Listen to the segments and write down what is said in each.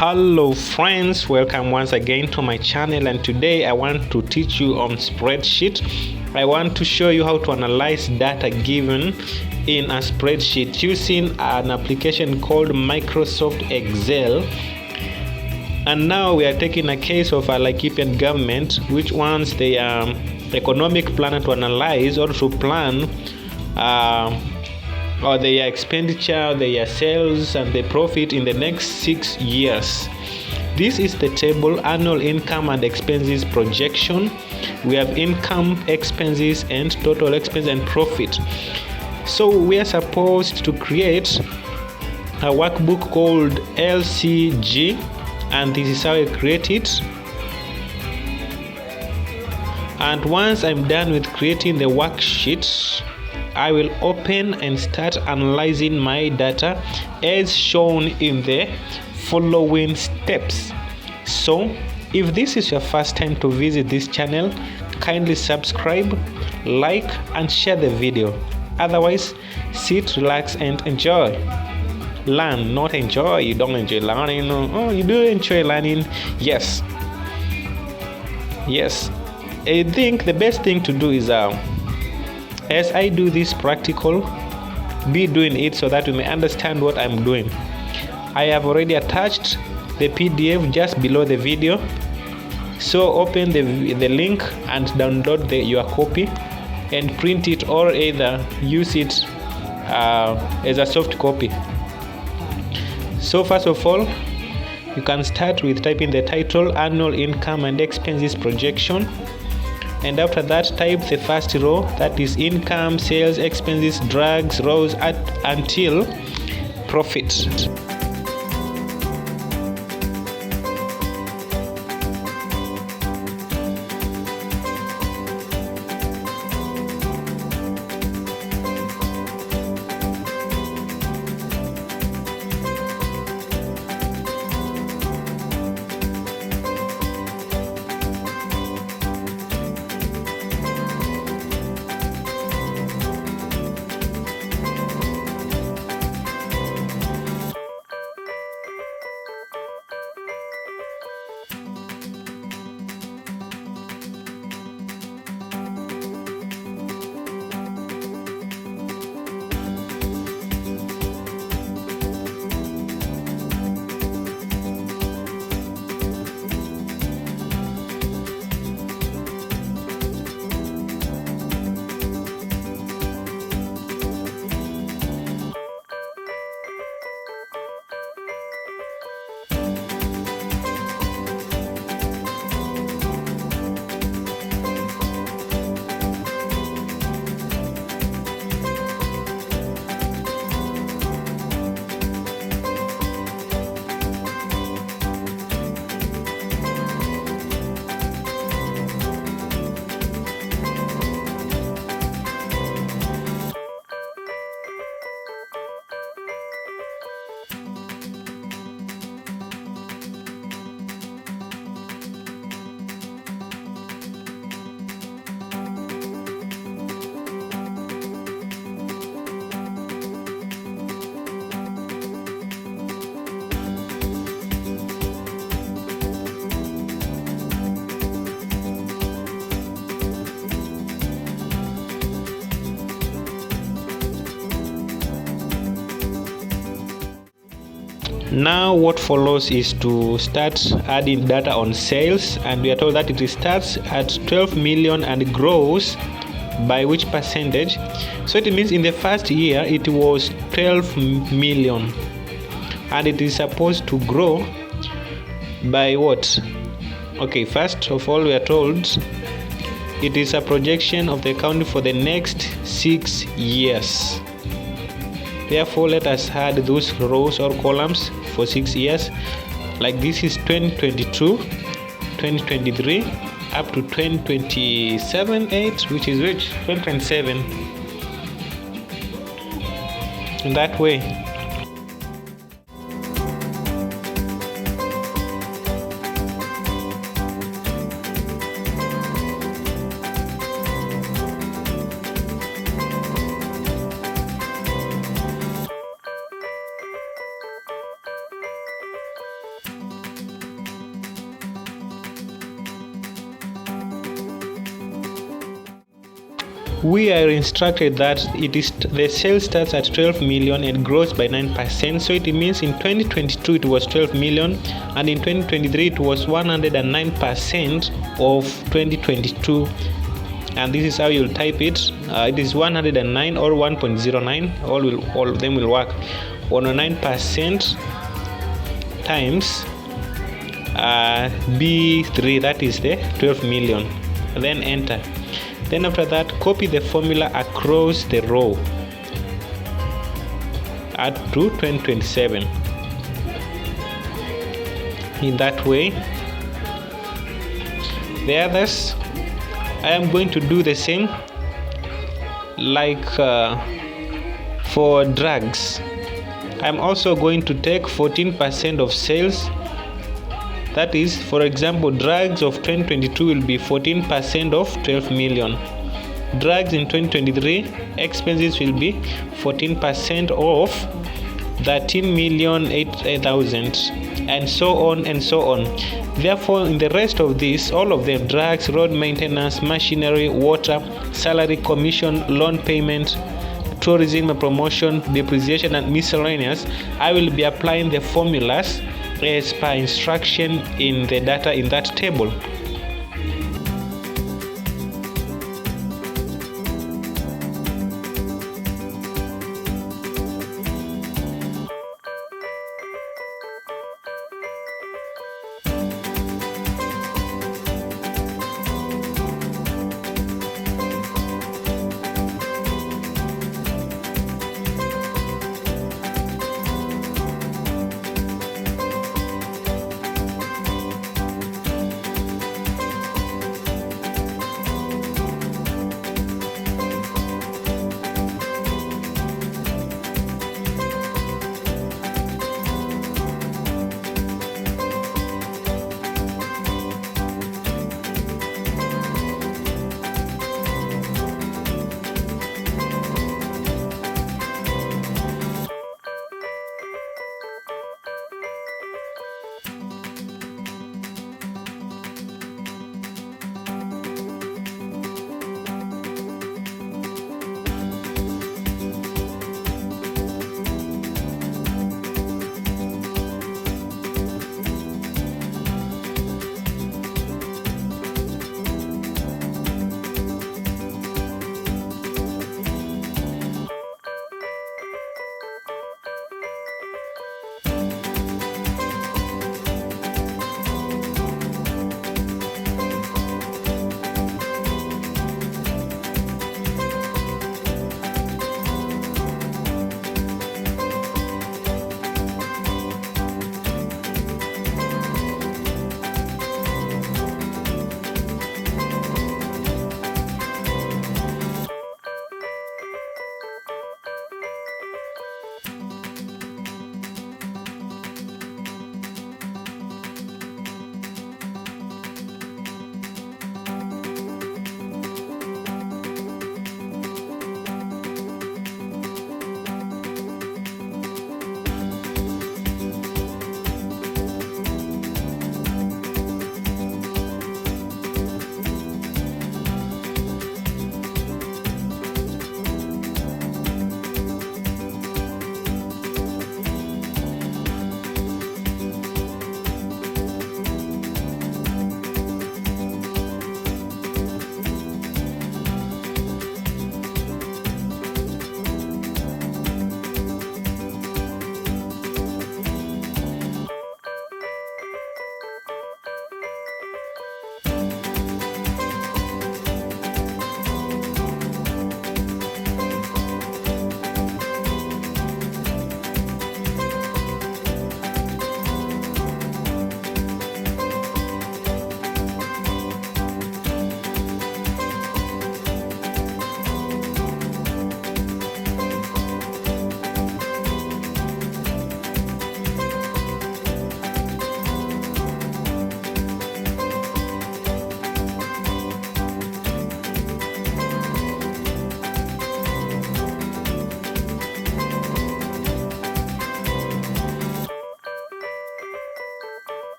Hello friends, welcome once again to my channel, and today I want to teach you on spreadsheet. I want to show you how to analyze data given in a spreadsheet using an application called Microsoft Excel. And now we are taking a case of a Laikipian government which wants the economic planner to analyze or to plan or their expenditure, their sales and the profit in the next 6 years. This is the table: annual income and expenses projection. We have income, expenses and total expense and profit. So we are supposed to create a workbook called LCG, and this is how I create it. And once I'm done with creating the worksheet, I will open and start analyzing my data as shown in the following steps. So if this is your first time to visit this channel, kindly subscribe, like and share the video. Otherwise, sit, relax and enjoy. Learn, not enjoy. You don't enjoy learning. Oh, you do enjoy learning. Yes, I think the best thing to do is as I do this practical, be doing it so that you may understand what I'm doing. I have already attached the PDF just below the video, so open the link and download your copy and print it, or either use it as a soft copy. So first of all, you can start with typing the title: annual income and expenses projection. And after that, type the first row, that is income, sales, expenses, drags rows until profit. Now what follows is to start adding data on sales, and we are told that it starts at 12 million and grows by which percentage. So it means in the first year it was 12 million and it is supposed to grow by what? Okay, first of all, we are told it is a projection of the county for the next 6 years. Therefore, let us add those rows or columns for 6 years. Like this is 2022, 2023, up to 2027, 8, which is 2027. In that way. we are instructed that the sales starts at 12 million and grows by 9%. So it means in 2022 it was 12 million, and in 2023 it was 109% of 2022. And this is how you'll type it. It is 109 or 1.09. All of them will work. 109% times B3, that is the 12 million. Then enter. Then after that, copy the formula across the row up to 2027. In that way, the others, I am going to do the same. Like for drugs, I'm also going to take 14% of sales. That is, for example, drugs of 2022 will be 14% of 12 million. Drugs in 2023 expenses will be 14% of 13,008,000, and so on and so on. Therefore, in the rest of this, all of them, drugs, road maintenance, machinery, water, salary, commission, loan payment, tourism and promotion, depreciation, and miscellaneous, I will be applying the formulas as per instruction in the data in that table.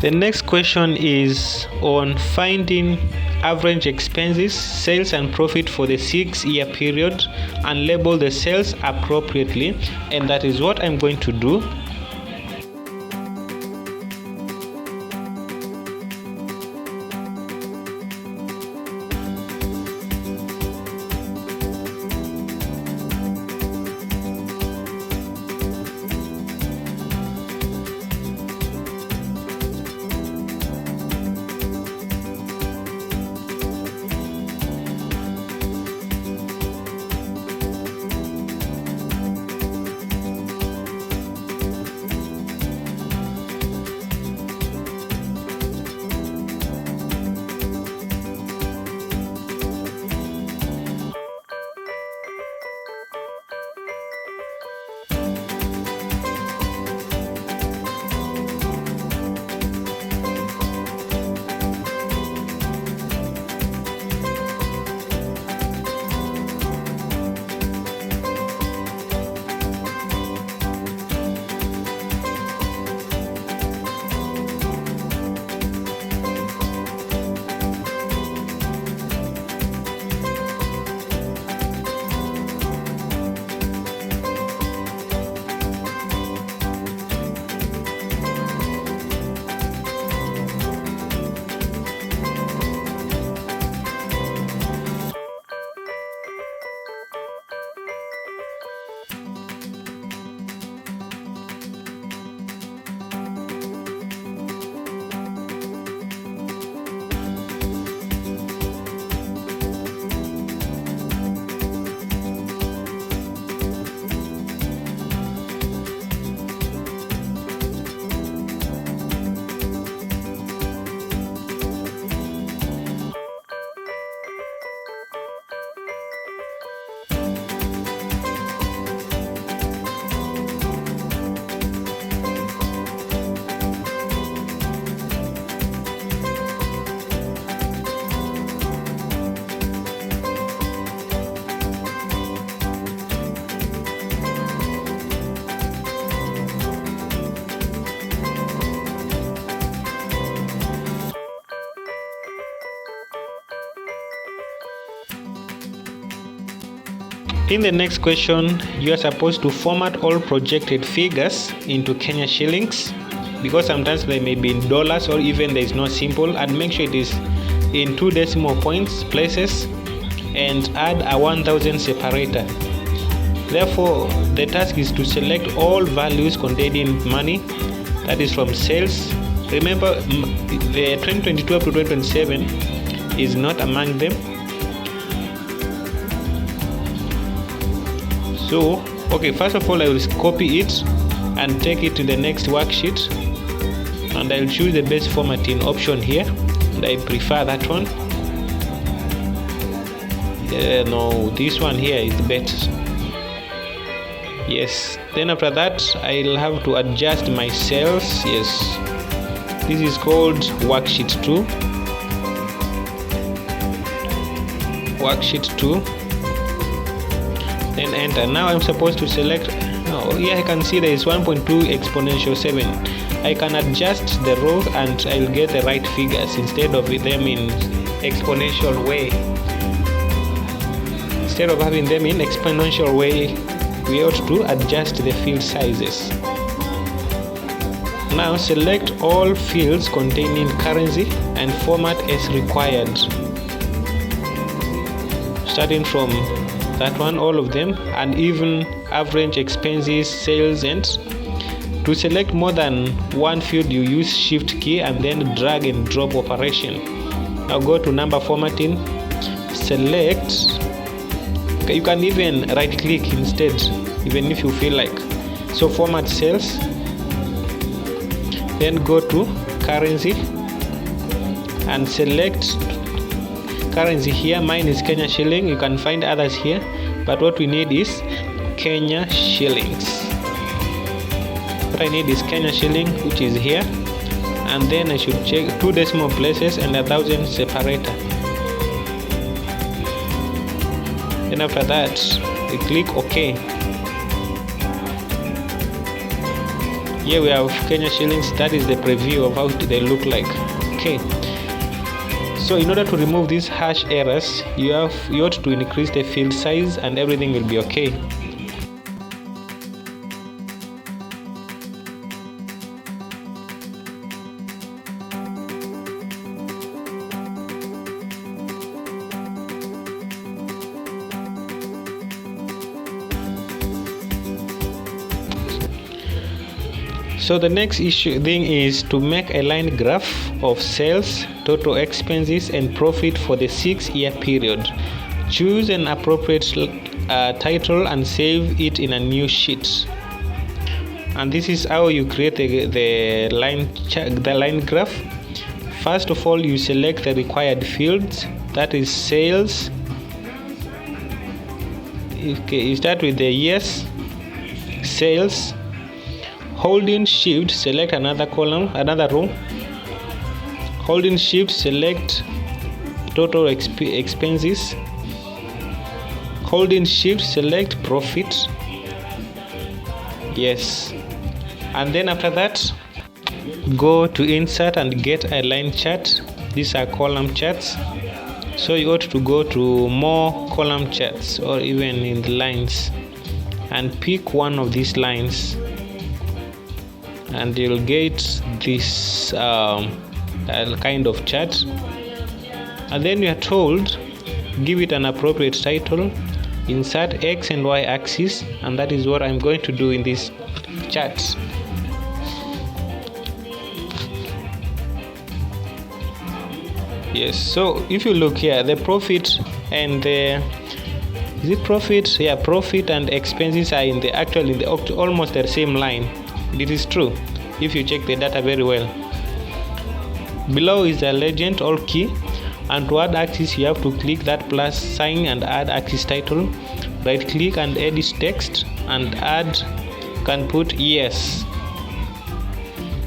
The next question is on finding average expenses, sales and profit for the 6-year period and label the sales appropriately, and that is what I'm going to do. In the next question, you are supposed to format all projected figures into Kenya shillings, because sometimes they may be in dollars or even there is no symbol, and make sure it is in 2 decimal points places and add a 1000 separator. Therefore, the task is to select all values contained in money, that is from sales. Remember, the 2022 up to 2027 is not among them. So, okay, first of all, I will copy it and take it to the next worksheet, and I'll choose the best formatting option here, and I prefer that one. No, this one here is the best. Yes, then after that I'll have to adjust my cells. Yes, this is called worksheet 2. Worksheet 2. Then enter. Now I'm supposed to select. Oh, here I can see there is 1.2 exponential 7. I can adjust the row and I'll get the right figures instead of them in exponential way. Instead of having them in exponential way, we ought to adjust the field sizes. Now select all fields containing currency and format as required. Starting from that one, all of them, and even average expenses, sales, and to select more than one field you use shift key and then drag and drop operation. Now go to number formatting, select. Okay, you can even right click instead, even if you feel like. So format cells, then go to currency and select currency here. Mine is Kenya shilling. You can find others here, but what we need is Kenya shillings. What I need is Kenya shilling, which is here, and then I should check 2 decimal places and 1000 separator. Then after that, we click OK. Here we have Kenya shillings. That is the preview of how they look like. Okay, so in order to remove these hash errors, you ought to increase the field size and everything will be okay. So the next thing is to make a line graph of sales, total expenses and profit for the 6-year period. Choose an appropriate title and save it in a new sheet. And this is how you create the line graph. First of all, you select the required fields, that is sales. Okay, you start with the years, sales. Holding shift, select another column, another row. Holding shift, select total expenses. Holding shift, select profit. Yes, and then after that, go to insert and get a line chart. These are column charts, so you ought to go to more column charts or even in the lines and pick one of these lines, and you'll get this kind of chart. And then you are told, give it an appropriate title, insert X and Y axis, and that is what I'm going to do in this chart. Yes, so if you look here, the profit and the profit? Yeah, profit and expenses are in the almost the same line. It is true if you check the data very well. Below is the legend all key, and to add axis you have to click that plus sign and add axis title. Right click and edit text and add, can put yes,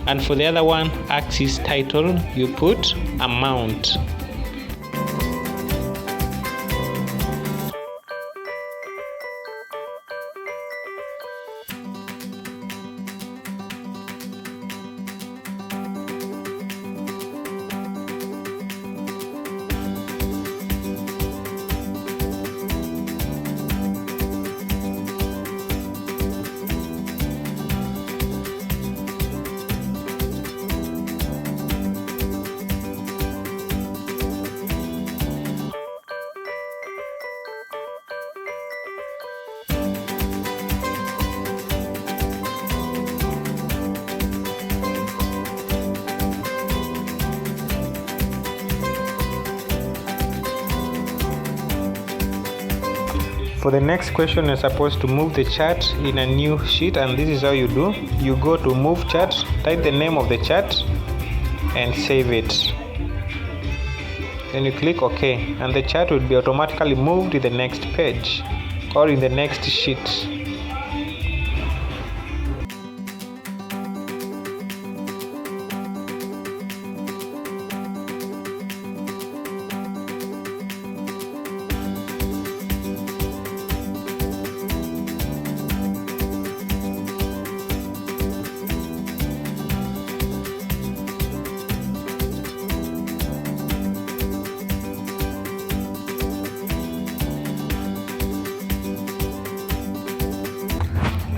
and for the other one axis title you put amount. For the next question, you're supposed to move the chart in a new sheet, and this is how you do. You go to move chart, type the name of the chart and save it. Then you click OK, and the chart will be automatically moved to the next page or in the next sheet.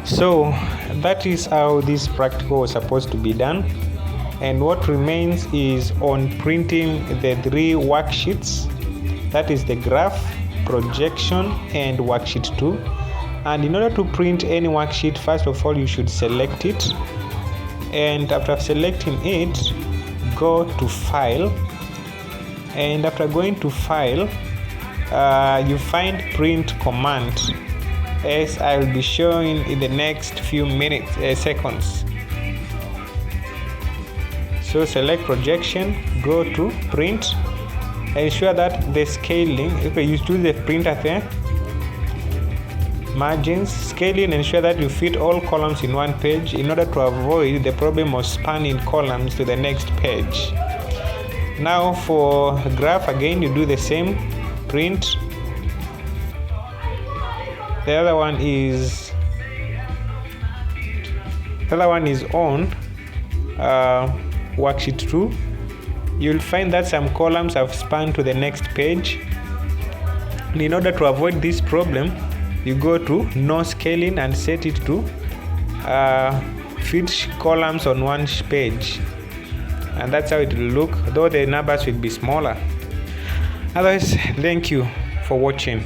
So that is how this practical was supposed to be done, and what remains is on printing the 3 worksheets, that is the graph, projection and worksheet 2. And in order to print any worksheet, first of all you should select it, and after selecting it, go to file, and after going to file, you find print command, as I will be showing in the next few seconds. So select projection, go to print, ensure that the scaling, you choose the printer there, margins, scaling, ensure that you fit all columns in one page in order to avoid the problem of spanning columns to the next page. Now for graph, again you do the same, print. The other one is The other one is on worksheet 2. You'll find that some columns have spanned to the next page. And in order to avoid this problem, you go to no scaling and set it to fit columns on one page, and that's how it will look, though the numbers will be smaller. Otherwise, thank you for watching.